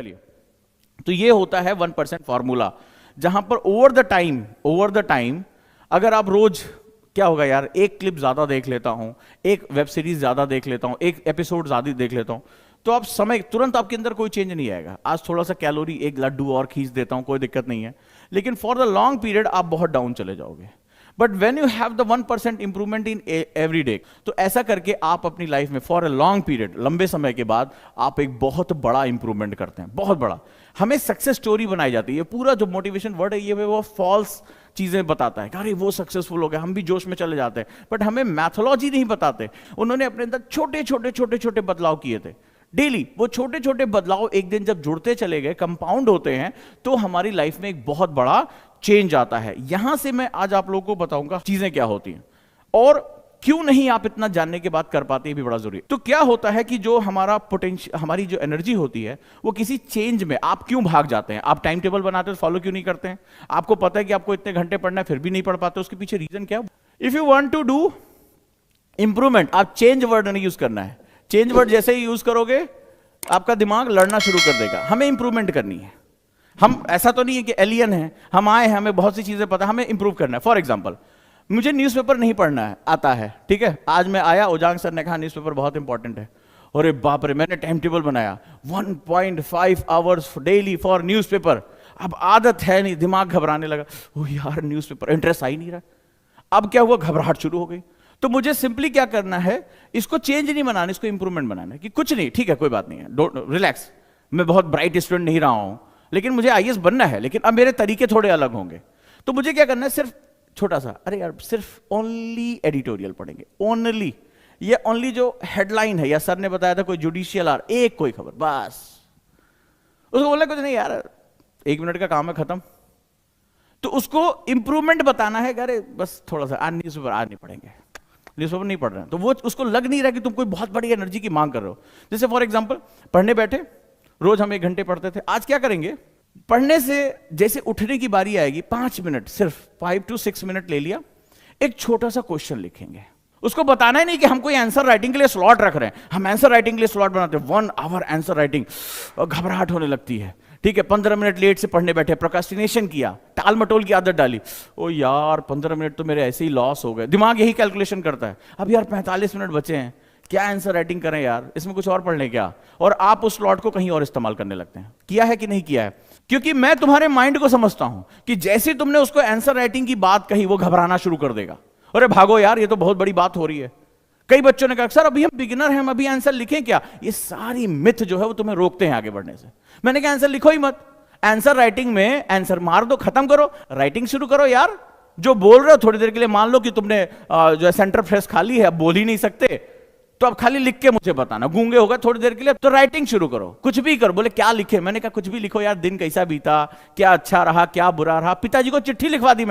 चलिए, तो ये होता है 1% फॉर्मूला, जहां पर ओवर द टाइम अगर आप रोज, क्या होगा यार, एक क्लिप ज्यादा देख लेता हूं, एक वेब सीरीज ज्यादा देख लेता हूं, एक एपिसोड ज्यादा देख लेता हूं, तो आप समय तुरंत आपके अंदर कोई चेंज नहीं आएगा। आज थोड़ा सा कैलोरी, एक लड्डू और खींच देता हूं, कोई दिक्कत नहीं है, लेकिन फॉर द लॉन्ग पीरियड आप बहुत डाउन चले जाओगे। But when you have the 1% improvement in every day, तो ऐसा करके आप अपनी लाइफ में फॉर अ लॉन्ग पीरियड, लंबे समय के बाद आप एक बहुत बड़ा इंप्रूवमेंट करते हैं, बहुत बड़ा। हमें सक्सेस स्टोरी बनाई जाती है, पूरा जो मोटिवेशन वर्ड है ये वो फॉल्स चीजें बताता है, अरे वो सक्सेसफुल हो गया, हम भी जोश में चले जाते हैं, बट हमें मैथोलॉजी नहीं बताते। उन्होंने अपने अंदर छोटे छोटे बदलाव किए थे डेली। वो छोटे छोटे बदलाव एक दिन जब जुड़ते चले गए, कंपाउंड होते हैं, तो हमारी लाइफ में एक बहुत बड़ा चेंज आता है। यहां से मैं आज आप लोगों को बताऊंगा चीजें क्या होती हैं और क्यों नहीं आप इतना जानने के बाद कर पाते, ये भी बड़ा जरूरी है। तो क्या होता है कि जो हमारा पोटेंशियल, हमारी जो एनर्जी होती है, वो किसी चेंज में आप क्यों भाग जाते हैं? आप टाइम टेबल बनाते हो, फॉलो क्यों नहीं करते हैं? आपको पता है कि आपको इतने घंटे पढ़ना है, फिर भी नहीं पढ़ पाते, उसके पीछे रीजन क्या है? If you want to do improvement, आप चेंज वर्ड नहीं यूज करना है। चेंज वर्ड जैसे ही यूज करोगे आपका दिमाग लड़ना शुरू कर देगा। हमें इंप्रूवमेंट करनी है। हम ऐसा तो नहीं है कि एलियन है, हम आए हैं, हमें बहुत सी चीजें पता, हमें इंप्रूव करना है। फॉर एग्जांपल, मुझे न्यूज़पेपर नहीं पढ़ना है, आता है, ठीक है, आज मैं आया, ओजांग सर ने कहा न्यूज़पेपर बहुत इंपॉर्टेंट है, अरे बाप रे, मैंने टाइम टेबल बनाया 1.5 आवर्स डेली फॉर न्यूज़पेपर। अब आदत है नहीं, दिमाग घबराने लगा, ओ यार न्यूज़पेपर, इंटरेस्ट आ ही नहीं रहा। अब क्या हुआ, घबराहट शुरू हो गई। तो मुझे सिंपली क्या करना है, इसको चेंज नहीं बनाना, इसको इंप्रूवमेंट बनाना है कि कुछ नहीं, ठीक है, कोई बात नहीं है, डोंट रिलैक्स, मैं बहुत ब्राइट स्टूडेंट नहीं रहा हूं, लेकिन मुझे आईएएस बनना है, लेकिन अब मेरे तरीके थोड़े अलग होंगे। तो मुझे क्या करना है, सिर्फ छोटा सा, अरे यार सिर्फ ओनली एडिटोरियल पढ़ेंगे, ओनली, ये ओनली जो हेडलाइन है, या सर ने बताया था कोई जुडिशियल आर, एक कोई खबर बस, उसको बोलना कुछ नहीं यार, 1 मिनट का काम है, खत्म। तो उसको इंप्रूवमेंट बताना है, अरे बस थोड़ा सा, आज न्यूज़पेपर आज नहीं पढ़ेंगे, न्यूज़पेपर नहीं पढ़ रहे हैं, तो वो उसको लग नहीं रहा कि तुम कोई बहुत बड़ी एनर्जी की मांग कर रहे हो। जैसे फॉर एग्जांपल, पढ़ने बैठे, रोज हम 1 घंटे पढ़ते थे, आज क्या करेंगे, पढ़ने से जैसे उठने की बारी आएगी, 5 मिनट, सिर्फ 5 to 6 मिनट ले लिया, एक छोटा सा क्वेश्चन लिखेंगे। उसको बताना ही नहीं कि हम कोई आंसर राइटिंग के लिए स्लॉट रख रहे हैं, हम आंसर राइटिंग के लिए स्लॉट बनाते हैं, 1 आवर आंसर राइटिंग, घबराहट होने लगती है, ठीक है, 15 मिनट लेट से पढ़ने बैठे, प्रोक्रास्टिनेशन किया, टाल मटोल की आदत डाली, ओ यार 15 मिनट तो मेरे ऐसे ही लॉस हो गए। दिमाग यही कैलकुलेशन करता है, अब यार 45 मिनट बचे हैं, क्या आंसर राइटिंग करें यार, इसमें कुछ और पढ़ लें क्या, और आप उस स्लॉट को कहीं और इस्तेमाल करने लगते हैं। किया है कि नहीं किया है? क्योंकि मैं तुम्हारे माइंड को समझता हूं कि जैसे तुमने उसको आंसर राइटिंग की बात कही, वो घबराना शुरू कर देगा, अरे भागो यार, ये तो बहुत बड़ी बात हो रही है। कई बच्चों ने कहा सर अभी हम बिगिनर हैं, हम अभी आंसर लिखें क्या? ये सारी मिथ जो है वो तुम्हें रोकते हैं आगे बढ़ने से। मैंने कहा आंसर लिखो ही मत, आंसर राइटिंग में आंसर मार दो, खत्म करो, राइटिंग शुरू करो यार। जो बोल रहे हो थोड़ी देर के लिए, मान लो कि तुमने जो है सेंटर फ्रेस खाली है, अब बोल ही नहीं सकते, तो अब खाली लिख के मुझे बताना, गूंगे होगा थोड़ी देर के लिए, तो राइटिंग शुरू करो, कुछ भी करो। बोले क्या लिखे? मैंने कहा कुछ भी लिखो यार, दिन कैसा बीता, क्या अच्छा रहा, क्या बुरा रहा। पिताजी को चिट्ठी लिखवा दी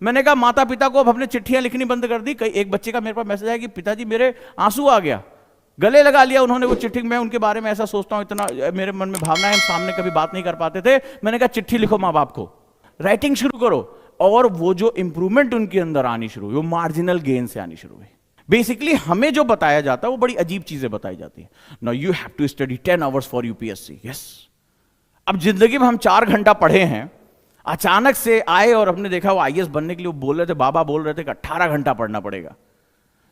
मैंने कहा माता पिता को अब हमने चिट्ठियां लिखनी बंद कर दी। कई एक बच्चे का मेरे पास मैसेज आया कि पिताजी मेरे आंसू आ गया, गले लगा लिया उन्होंने वो चिट्ठी। मैं उनके बारे में ऐसा सोचता हूं, इतना मेरे मन में भावना है, सामने कभी बात नहीं कर पाते थे। मैंने कहा चिट्ठी लिखो माँ बाप को, राइटिंग शुरू करो, और वो जो इंप्रूवमेंट उनके अंदर आनी शुरू हुई, वो मार्जिनल गेन से आनी शुरू हुई। बेसिकली हमें जो बताया जाता है वो बड़ी अजीब चीजें बताई जाती है। Now you have to study 10 hours for UPSC. Yes, अब जिंदगी में हम 4 घंटा पढ़े हैं, अचानक से आए और हमने देखा वो आईएएस बनने के लिए वो बोल रहे थे, बाबा बोल रहे थे कि 18 घंटा पढ़ना पड़ेगा।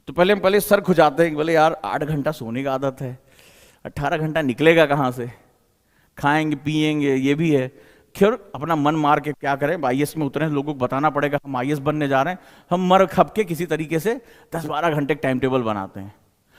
तो पहले सर खुजाते हैं, बोले यार 8 घंटा सोने का आदत है, 18 घंटा निकलेगा कहां से, खाएंगे पिएंगे ये भी है, फिर अपना मन मार के क्या करें, आईएएस में उतरे, लोगों को बताना पड़ेगा हम आईएएस बनने जा रहे हैं। हम मर खप के किसी तरीके से 10-12 घंटे टाइम टेबल बनाते हैं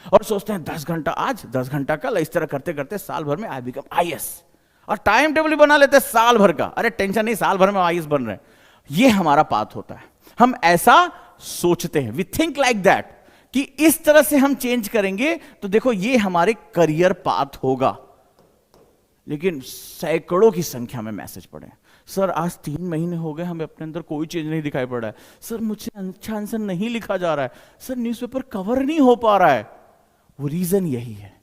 और सोचते हैं 10 घंटा आज 10 घंटा कल, इस तरह करते करते साल भर में आई बिकम आईएएस, और टाइम टेबल भी बना लेते हैं साल भर का। अरे टेंशन नहीं, साल भर में आईएएस बन रहे हैं। ये हमारा पाथ होता है, हम ऐसा सोचते हैं, वी थिंक लाइक दैट, कि इस तरह से हम चेंज करेंगे तो देखो ये हमारे करियर पाथ होगा। लेकिन सैकड़ों की संख्या में मैसेज पड़े, सर आज 3 महीने हो गए हमें अपने अंदर कोई चेंज नहीं दिखाई पड़ रहा है, सर मुझसे अच्छा आंसर नहीं लिखा जा रहा है, सर न्यूज़पेपर कवर नहीं हो पा रहा है। वो रीजन यही है,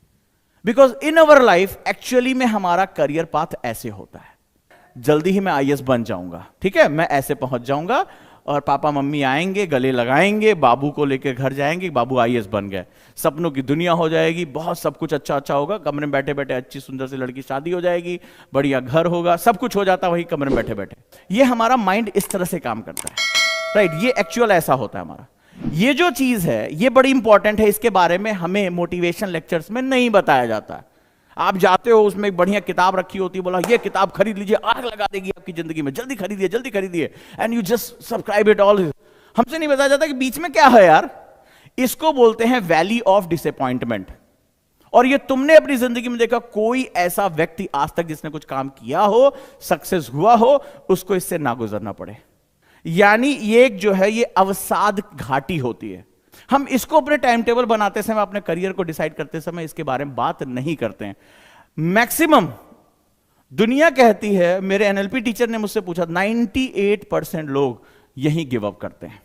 because in our life actually में हमारा करियर पाथ ऐसे होता है, जल्दी ही मैं आईएएस बन जाऊंगा, ठीक है, मैं ऐसे पहुंच जाऊंगा, और पापा मम्मी आएंगे, गले लगाएंगे, बाबू को लेकर घर जाएंगे, बाबू आईएएस बन गए, सपनों की दुनिया हो जाएगी, बहुत सब कुछ अच्छा अच्छा होगा, कमरे में बैठे बैठे अच्छी सुंदर सी लड़की शादी हो जाएगी, बढ़िया घर होगा, सब कुछ हो जाता वही कमरे में बैठे बैठे। ये हमारा माइंड इस तरह से काम करता है, राइट? ये एक्चुअल ऐसा होता है हमारा। ये जो चीज है ये बड़ी इंपॉर्टेंट है, इसके बारे में हमें मोटिवेशन लेक्चर्स में नहीं बताया जाता है। आप जाते हो, उसमें एक बढ़िया किताब रखी होती है, बोला ये किताब खरीद लीजिए, आग लगा देगी आपकी जिंदगी में, जल्दी खरीदिए, and you just subscribe it all. हमसे नहीं बताया जाता कि बीच में क्या है यार। इसको बोलते हैं वैली ऑफ डिसअपॉइंटमेंट। और ये तुमने अपनी जिंदगी में देखा, कोई ऐसा व्यक्ति आज तक जिसने कुछ काम किया हो, सक्सेस हुआ हो, उसको इससे ना गुजरना पड़े। यानी ये जो है ये अवसाद घाटी होती है। हम इसको अपने टाइम टेबल बनाते समय, अपने करियर को डिसाइड करते समय इसके बारे में बात नहीं करते हैं। मैक्सिमम दुनिया कहती है, मेरे एनएलपी टीचर ने मुझसे पूछा, 98% लोग यही गिव अप करते हैं।